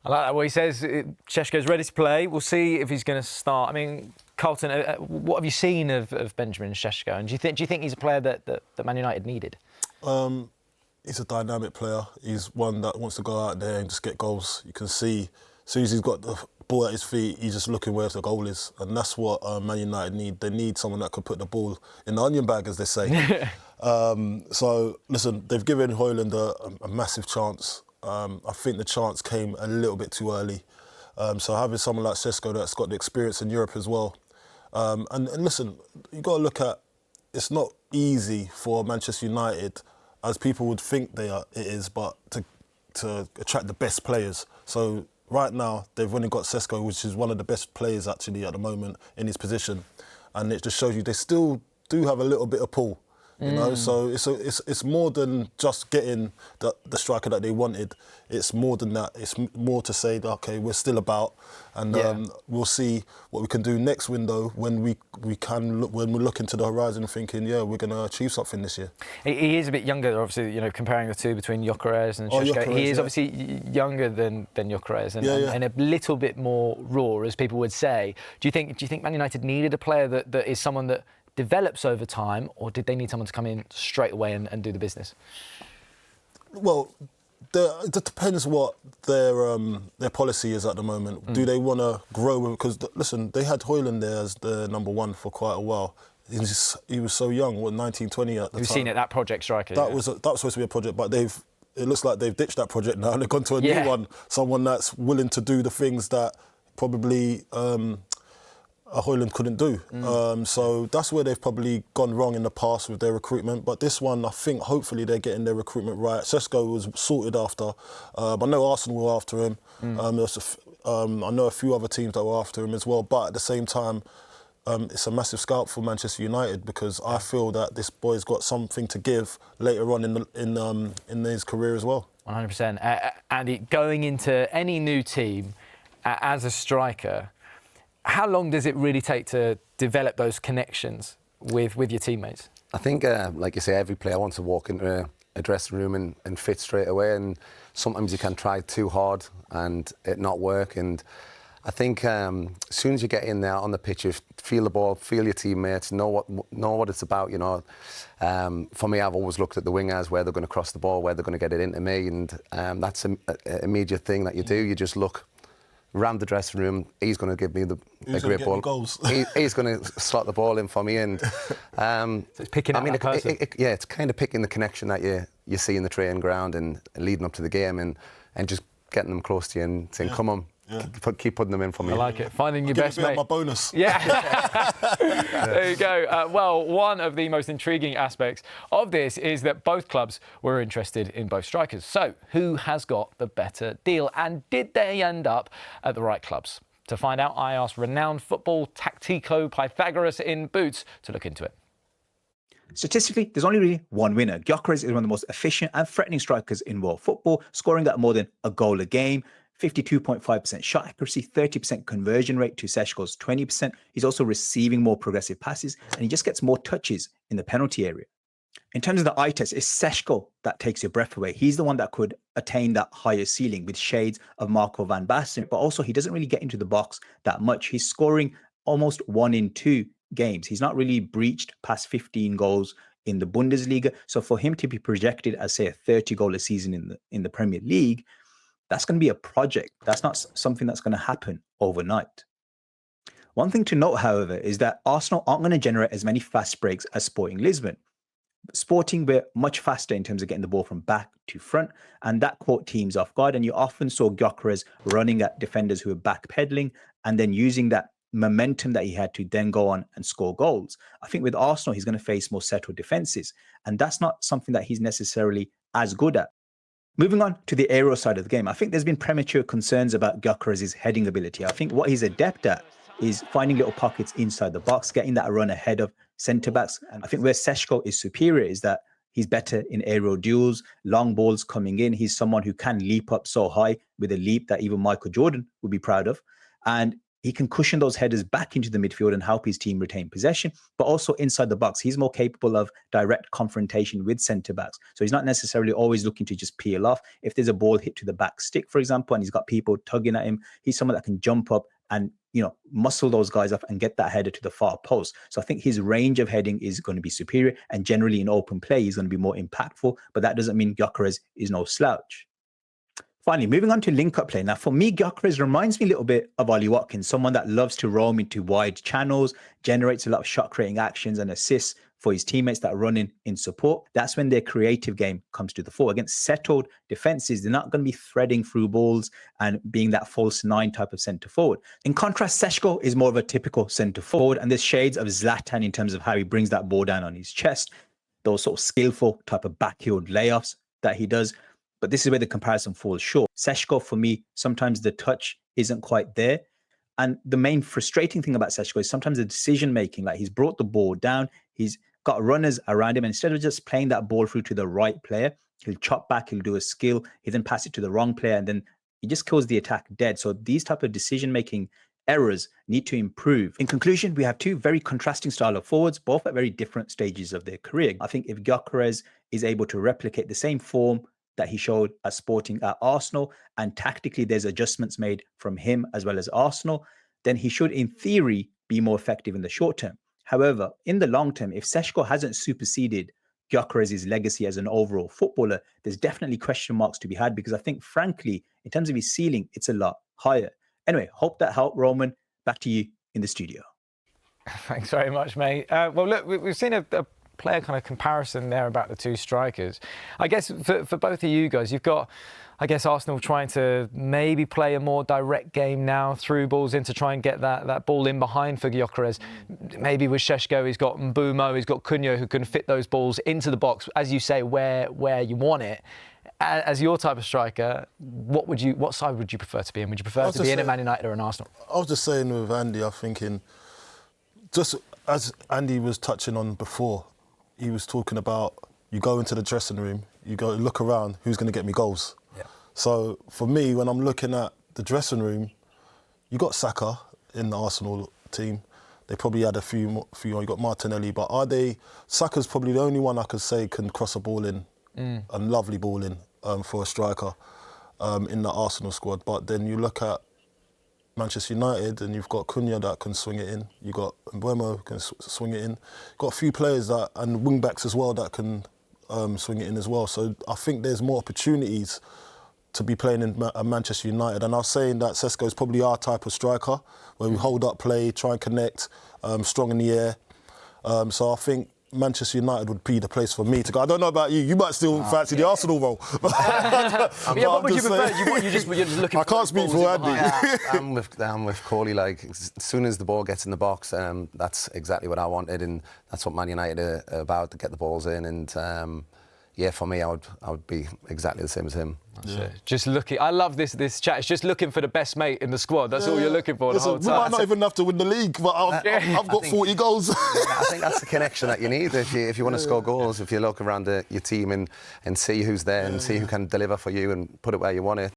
I like that. Well, he says Sesko's ready to play. We'll see if he's going to start. I mean, Carlton, what have you seen of Benjamin Sesko? And do you think he's a player that Man United needed? He's a dynamic player. He's one that wants to go out there and just get goals. You can see, as soon as he's got the ball at his feet, he's just looking where the goal is. And that's what Man United need. They need someone that could put the ball in the onion bag, as they say. So, listen, they've given Højlund a massive chance. I think the chance came a little bit too early. So having someone like Sesko that's got the experience in Europe as well. And listen, you've got to look at, it's not easy for Manchester United, as people would think it is, but to attract the best players. So right now, they've only got Sesko, which is one of the best players actually at the moment in his position. And it just shows you they still do have a little bit of pull. You know, so it's more than just getting the striker that they wanted. It's more than that. It's more to say that, OK, we're still about, and we'll see what we can do next window when we look into the horizon, thinking, yeah, we're going to achieve something this year. He is a bit younger, obviously. You know, comparing the two between Gyokeres and Sesko, he is obviously younger than Gyokeres and a little bit more raw, as people would say. Do you think Man United needed a player that is someone that develops over time, or did they need someone to come in straight away and do the business? Well, it depends what their policy is at the moment. Do they want to grow? Because listen, they had Højlund there as the number one for quite a while. He was so young, 19, 20 at the time. We've seen it, that project striker. That was supposed to be a project, but it looks like they've ditched that project now and they've gone to a new one. Someone that's willing to do the things that probably Højlund couldn't do. So that's where they've probably gone wrong in the past with their recruitment. But this one, I think, hopefully they're getting their recruitment right. Sesko was sorted after, but I know Arsenal were after him. I know a few other teams that were after him as well. But at the same time, it's a massive scalp for Manchester United, because I feel that this boy's got something to give later on in his career as well. 100%. Andy, going into any new team as a striker, how long does it really take to develop those connections with your teammates? I think, like you say, every player wants to walk into a dressing room and fit straight away, and sometimes you can try too hard and it not work. And I think as soon as you get in there on the pitch, you feel the ball, feel your teammates, know what it's about. You know, for me, I've always looked at the wingers, where they're going to cross the ball, where they're going to get it into me, and that's an immediate thing that you do. You just look around the dressing room. He's going to give me a great ball. Goals? He's going to slot the ball in for me, and so it's picking. It's kind of picking the connection that you see in the training ground and leading up to the game, and just getting them close to you and saying, "Come on." Yeah. Keep putting them in for me. I like it. Finding your best mate. My bonus. Yeah. There you go. Well, one of the most intriguing aspects of this is that both clubs were interested in both strikers. So, who has got the better deal? And did they end up at the right clubs? To find out, I asked renowned football tactico Pythagoras In Boots to look into it. Statistically, there's only really one winner. Gyokeres is one of the most efficient and threatening strikers in world football, scoring at more than a goal a game. 52.5% shot accuracy, 30% conversion rate to Sesko's 20%. He's also receiving more progressive passes, and he just gets more touches in the penalty area. In terms of the eye test, it's Sesko that takes your breath away. He's the one that could attain that higher ceiling with shades of Marco van Basten, but also he doesn't really get into the box that much. He's scoring almost 1 in 2 games. He's not really breached past 15 goals in the Bundesliga. So for him to be projected as, say, a 30-goal a season in the Premier League, that's going to be a project. That's not something that's going to happen overnight. One thing to note, however, is that Arsenal aren't going to generate as many fast breaks as Sporting Lisbon. Sporting were much faster in terms of getting the ball from back to front, and that caught teams off guard. And you often saw Gyokeres running at defenders who were backpedaling and then using that momentum that he had to then go on and score goals. I think with Arsenal, he's going to face more settled defences, and that's not something that he's necessarily as good at. Moving on to the aerial side of the game, I think there's been premature concerns about Gyokeres' heading ability. I think what he's adept at is finding little pockets inside the box, getting that run ahead of centre-backs. And I think where Sesko is superior is that he's better in aerial duels, long balls coming in. He's someone who can leap up so high with a leap that even Michael Jordan would be proud of. And he can cushion those headers back into the midfield and help his team retain possession, but also inside the box, he's more capable of direct confrontation with centre-backs. So he's not necessarily always looking to just peel off. If there's a ball hit to the back stick, for example, and he's got people tugging at him, he's someone that can jump up and, you know, muscle those guys up and get that header to the far post. So I think his range of heading is going to be superior, and generally in open play, he's going to be more impactful, but that doesn't mean Gyokeres is no slouch. Finally, moving on to link-up play. Now, for me, Gyokeres reminds me a little bit of Ollie Watkins, someone that loves to roam into wide channels, generates a lot of shot-creating actions and assists for his teammates that are running in support. That's when their creative game comes to the fore. Against settled defenses, they're not going to be threading through balls and being that false nine type of centre-forward. In contrast, Sesko is more of a typical centre-forward, and there's shades of Zlatan in terms of how he brings that ball down on his chest, those sort of skillful type of backheel layoffs that he does. But this is where the comparison falls short. Sesko, for me, sometimes the touch isn't quite there. And the main frustrating thing about Sesko is sometimes the decision-making. Like, he's brought the ball down, he's got runners around him, and instead of just playing that ball through to the right player, he'll chop back, he'll do a skill, he then pass it to the wrong player, and then he just kills the attack dead. So these type of decision-making errors need to improve. In conclusion, we have two very contrasting style of forwards, both at very different stages of their career. I think if Gyokeres is able to replicate the same form that he showed at Sporting at Arsenal, and tactically there's adjustments made from him as well as Arsenal, then he should, in theory, be more effective in the short term. However, in the long term, if Sesko hasn't superseded Gyokeres' legacy as an overall footballer, there's definitely question marks to be had, because I think, frankly, in terms of his ceiling, it's a lot higher. Anyway, hope that helped, Roman. Back to you in the studio. Thanks very much, mate. Well, look, we've seen a player kind of comparison there about the two strikers. I guess for both of you guys, you've got, I guess, Arsenal trying to maybe play a more direct game now, through balls in to try and get that ball in behind for Gyokeres. Maybe with Sesko, he's got Mbeumo, he's got Cunha, who can fit those balls into the box, as you say, where you want it. As your type of striker, what side would you prefer to be in? Would you prefer to be in at Man United or an Arsenal? I was just saying with Andy, I'm thinking, just as Andy was touching on before, he was talking about, you go into the dressing room, you go look around, who's going to get me goals? Yeah. So for me, when I'm looking at the dressing room, you got Saka in the Arsenal team. They probably had a few more, you got Martinelli, but Saka's probably the only one I could say can cross a ball in, a lovely ball in for a striker in the Arsenal squad. But then you look at Manchester United, and you've got Cunha that can swing it in. You've got Mbeumo who can swing it in. You've got a few players and wing-backs as well that can swing it in as well. So I think there's more opportunities to be playing in Manchester United. And I was saying that Sesko is probably our type of striker, where we hold up play, try and connect, strong in the air. So I think Manchester United would be the place for me to go. I don't know about you. You might still fancy the Arsenal role. What would you prefer? You're just looking. I can't speak for Andy. I'm with Corley. Like, as soon as the ball gets in the box, that's exactly what I wanted, and that's what Man United are about, to get the balls in. And yeah, for me, I would be exactly the same as him. That's it. Just looking. I love this chat. It's just looking for the best mate in the squad. That's all you're looking for. Listen, we might not even have to win the league, but I've got 40 goals. I think that's the connection that you need if you want to score goals. If you look around your team and see who's there and see who can deliver for you and put it where you want it.